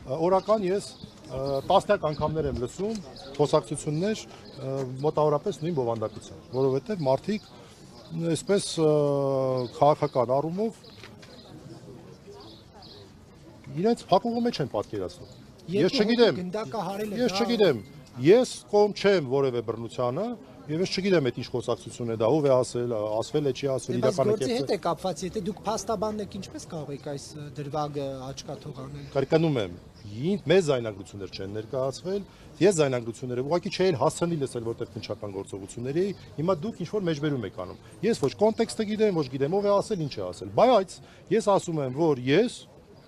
օրական ես տասնյակ անգամներ եմ լսում խոսակցություններ մոտավորապես նույն բովանդակության, որովհետև մարդիկ այսպես քաղաքական առումով իրենց փակուղու մեջ են պատկերացնում։ Ես չգիտեմ, ես կողմ չեմ որևէ բռնությանը եւ ես չգիտեմ այդ ինչ խոսակցություն է դա, ով է ասվել է, չի ասվել, իրական է կեցել։ Բայց գործի հետ է կապված, եթե դուք փաստաբանն եք, ինչպես կարող եք այս դրվագը աչքաթող անել։ Կրկնում եմ, մեծ զայնագրություններ չեն ներկայացվել, ես զայնագրությունները ուղղակի չէի հասցնի լսել որտեղ քննչական գործողությունների, հիմա դուք ինչ որ մեջբերում եք անում։ Ես ոչ կոնտեքստը գիտեմ, ոչ գիտեմ ով է ասել, ինչ է ասել, բայց ես ասում եմ, որ ես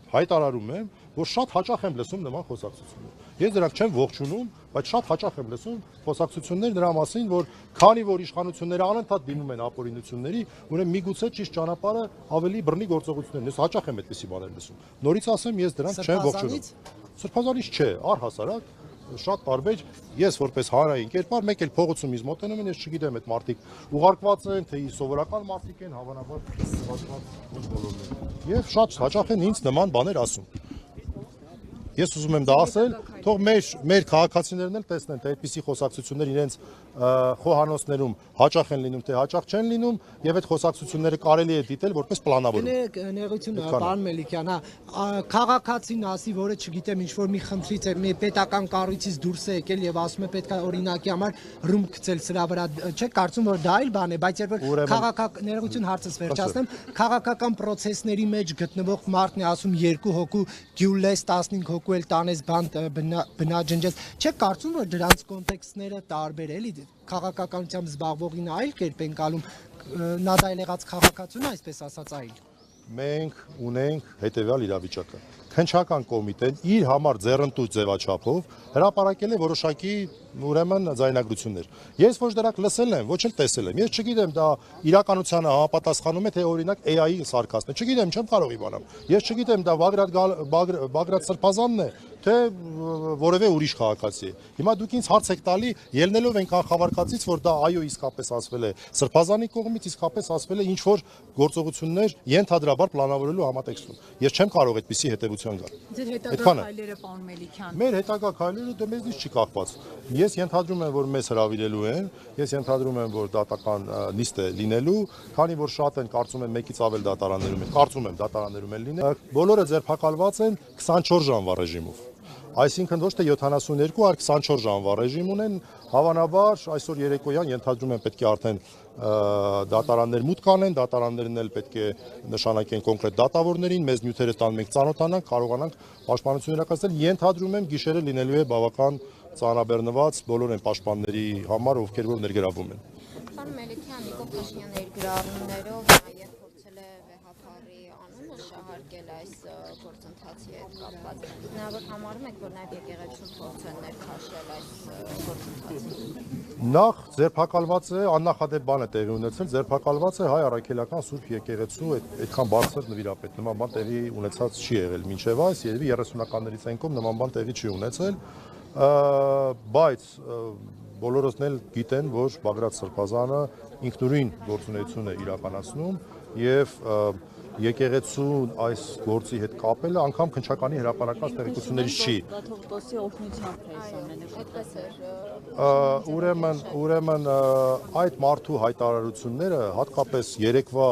հայտարարում եմ, որ շատ հաճախ եմ լսում նման խոսակցություններ։ Ես դրանք չեմ ողջունում, բայց շատ հաճախ եմ լսում խոսակցություններ նրա մասին, որ քանի որ իշխանությունները անընդհատ դիմում են ապօրինությունների, ուրեմն միգուցե ճիշտ ճանապարհը ավելի բռնի գործողություններն։ Ես հաճախ եմ այդպիսի բաներ լսում։ Նորից ասեմ, ես դրանք չեմ ողջունում։ Սրբազանից չէ, առհասարակ շատ տարբեր, ես որպես հանրային կերպար, մեկ էլ փողոցում ինձ մոտենում են, ես չգիտեմ այդ մարդիկ ուղարկված են, թե սովորական մարդիկ են, հավանաբար ոչ բոլորն են։ Եվ շատ հաճախ են ինձ նման բաներ ասում։ Ես ուզում եմ դա ասել, թող մեր քաղաքացիներն էլ տեսնեն, թե այդպիսի խոսակցություններ իրենց խոհանոցներում հաճախ են լինում, թե հաճախ չեն լինում, եւ այդ խոսակցությունները կարելի է դիտել որպես պլանավորում։ Ներողություն, պարոն Մելիքյան, քաղաքացին ասի, որը չգիտեմ ինչ որ մի խնդրից է, մի պետական կառույցից դուրս է եկել եւ ասում է պետք է օրինակի համար ռում գցել սրա վրա, չէ՞ կարծում որ դա այլ բան է, բայց երբ որ ներողություն հարցս վերջացնեմ, քաղաքական process-ների մեջ գտնվող մարդն է ասում 2 հոգու գյուլես 15 հոգու էլ տանես բնաջնջես, չէ՞ կարծում որ դրանց կոնտեքստները տարբեր էլի քաղաքականությամբ զբաղվողին այլ կերպ են կալում, նա դա եղած քաղաքացուն այսպես ասած այլ։ Մենք ունենք հետևյալ իրավիճակը։ Քննչական կոմիտեն իր համար ձեռնտու ձևաչափով հրապարակել է որոշակի ուրեմն ձայնագրություններ։ Ես ոչ դրանք լսել եմ, ոչ էլ տեսել եմ։ Ես չգիտեմ դա իրականությանը համապատասխանում է թե օրինակ AI-ի սարքացն է։ Չգիտեմ, չեմ կարող իմանալ։ Ես չգիտեմ դա Բագրատ Սրբազանն է, թե որևէ ուրիշ քաղաքացի է։ Հիմա դուք ինձ հարց եք տալի, ելնելով են կանխավարկածից, որ դա այո իսկապես ասվել է Սրբազանի կողմից, իսկապես ասվել է ինչ որ գործողություններ ենթադրաբար պլանավորելու համատեքստում։ Ես չեմ կարող այդպիսի հետևության գալ։ Ձեր հետագա քայլերը, պարոն Մելիքյան։ Մեր հետագա քայլերը դա մեզնից չի կախված։ Ես ենթադրում եմ, որ մեզ հրավիրելու են, ես ենթադրում եմ, որ դատական նիստ է լինելու, քանի որ շատ են կարծում եմ մեկից ավել դատարաններում են, կարծում եմ դատարաններում են լինել։ Բոլորը ձերբակալված են 24 ժամվա ռեժիմով։ Այսինքն ոչ թե 72, այլ 24 ժամվա ռեժիմ ունեն, հավանաբար այսօր երեկոյան ենթադրում եմ պետք է արդեն դատարաններ մուտք անեն, դատարաններն էլ պետք է նշանակեն կոնկրետ դատավորներին, մեզ նյութերը տան մենք ծանոթանանք, կարողանանք պաշտպանություն իրականացնել, ենթադրում եմ գիշերը լինելու է բավական ծանրաբեռնված բոլոր այն պաշտպանների համար, ովքեր որ ներգրավում են։ Պարոն Մելիքյան, Նիկոլ Փաշինյանը իր գրառումներով նաև փորձել է վեհապարի անունը շահարկել այս գործընթացի հետ կապված։ Հնարավոր համարում եք, որ նաև եկեղեցուն փորձել ներքաշել այս գործընթացին։ Նախ ձերբակալված է, աննախադեպ բան է տեղի ունեցել, ձերբակալված է հայ առաքելական Սուրբ եկեղեցու այդքան բարձր նվիրապետ, նման բան տեղի ունեցած չի եղել մինչև այս, երևի 30-ականներից այն կողմ նման բան տեղի չի ունեցել, բայց բոլորովին էլ գիտեն, որ Բագրատ Սրբազանը ինքնուրույն գործունեություն է իրականացնում եւ եկեղեցուն այս գործի հետ կապելը անգամ քննչականի հրապարակած տեղեկություններից չի։ Թողտոսի օգնությամբ է Ուրեմն այդ մարդու հայտարարությունները հատկապես երեկվա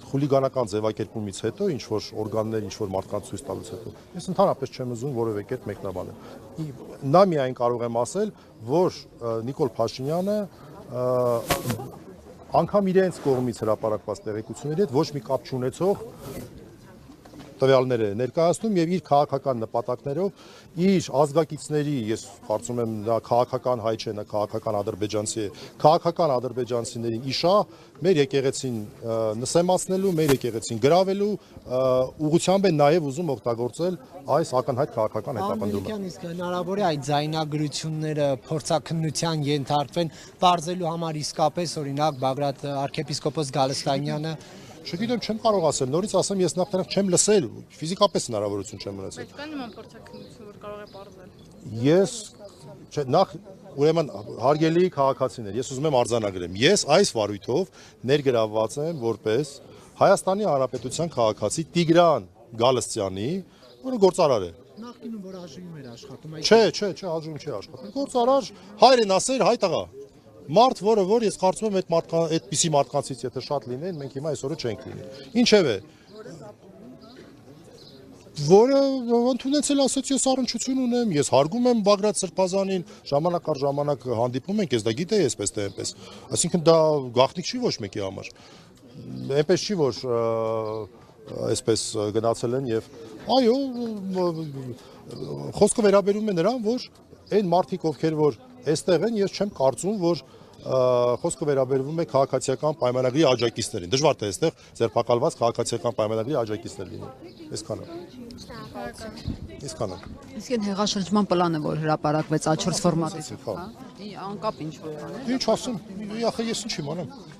խուլիգանական ձևակերպումից հետո ինչ որ օրգաններ, ինչ որ մարդկանց ցույց տալուց հետո ես ընդհանրապես չեմ ուզում որևէ կերպ մեկնաբանել։ Նա միայն կարող եմ ասել, որ Նիկոլ Փաշինյանը անգամ իրենց կողմից հրապարակված տեղեկությունների հետ ոչ մի կապ չունեցող տվյալներ է ներկայացնում եւ իր քաղաքական նպատակներով իր ազգակիցների, ես կարծում եմ դա քաղաքական հայ չէ, նա քաղաքական ադրբեջանցի է, քաղաքական ադրբեջանցիներին իշահ մեր եկեղեցին նսեմացնելու, մեր եկեղեցին գրավելու ուղղությամբ են նաեւ ուզում օգտագործել այս ակնհայտ քաղաքական հետապնդումը։ Իսկ հնարավոր է այդ ձայնագրությունները փորձաքննության ենթարկվեն բարձելու համար իսկապես օրինակ Բագրատ arczepiskopos Գալստանյանը Չգիտեմ, չեմ կարող ասել, նորից ասեմ, ես նախ դրանք չեմ լսել, ֆիզիկապես հնարավորություն չեմ ունեցել։ Բայց կա նման փորձաքննություն, որ կարող է բարձել։ Ես նախ ուրեմն հարգելի քաղաքացիներ, ես ուզում եմ արձանագրեմ, ես այս վարույթով ներգրավված եմ որպես Հայաստանի Հանրապետության քաղաքացի Տիգրան Գալստյանի որը գործարար է։ Նախկինում որ ԱԺ-ում էր աշխատում, Չէ, ԱԺ-ում չի աշխատում։ Գործարար, հայրեն ասեր, հայ տղա։ Մարդ, որ ես կարծում եմ այդպիսի մարդկանցից եթե շատ լինեն, մենք հիմա այսօրը չենք լինի։ Ինչևէ, որը ընդունեցել ասաց ես առնչություն ունեմ, ես հարգում եմ Բագրատ Սրբազանին, ժամանակ առ ժամանակ հանդիպում ենք, ես դա գիտեի այսպես թե այնպես։ Այսինքն դա գաղտնիք չի ոչ մեկի համար։ Այնպես չի, որ այսպես գնացել են եւ այո, խոսքը վերաբերում է նրան, որ այն մարդիկ, ովքեր որ այստեղ են, ես չեմ կարծում, որ խոսքը վերաբերվում է քաղաքացիական պայմանագրի աջակիցներին։ Դժվար թե այստեղ ձերբակալված քաղաքացիական պայմանագրի աջակիցներ լինեն։ Այսքանը։ Այսքանը։ Իսկ այն հեղաշրջման պլանը, որ հրապարակվեց A4 ֆորմատից, հա, անկապ ինչ որ բան է։ Ինչ ասեմ, ախր ես ինչ իմանամ։